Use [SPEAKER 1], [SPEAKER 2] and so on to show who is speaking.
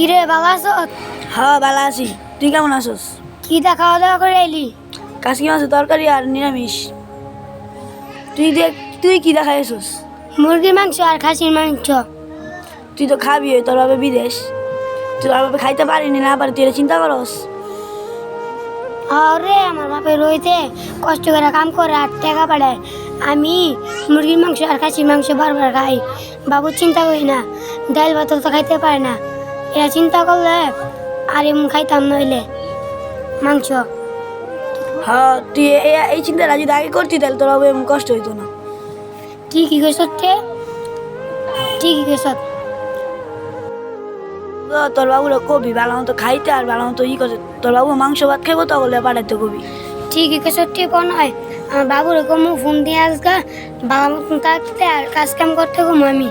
[SPEAKER 1] কিরে ভালো আছো?
[SPEAKER 2] হ্যাঁ ভালো আছি। তুই কেমন আছোস?
[SPEAKER 1] কি দা খাওয়া দাওয়া করে এলি?
[SPEAKER 2] কাশকি মাছের তরকারি আর নিরামিষ। তুই কি দেখাইছিস?
[SPEAKER 1] মুরগির মাংস আর খাসির মাংস।
[SPEAKER 2] তুই তো খাবি, তোর বাবা বিদেশ, তুই তোর বাবা খাইতে পারিনি না পারি, তুই এটা চিন্তা করস?
[SPEAKER 1] আরে আমার বাপে রইতে কষ্ট করে কাম করে আর টাকা পাঠায়, আমি মুরগির মাংস আর খাসির মাংস বারবার খাই। বাবু চিন্তা করি না, ডাল ভাত তো খাইতে পারে না, এরা চিন্তা করলে আর এমন খাইতাম নইলে মাংস।
[SPEAKER 2] হ্যাঁ, তুই এই চিন্তাটা যদি আগে করতি তাহলে তোর বাবা এমন কষ্ট হইতো না।
[SPEAKER 1] ঠিকই কইছ, ঠিকই কইছ।
[SPEAKER 2] তোর বাবুরা কবি ভালো মতো খাইতে আর ভালো মতো করছে, তোর বাবু মাংস ভাত খাইবো তো বলে পাঠাইতে কবি।
[SPEAKER 1] ঠিকই কইছ, ঠিক নয় আমার বাবুর কমু ফোন দিয়ে আজকে ভালো মতন থাকতে আর কাজ কাম করতে কমু আমি।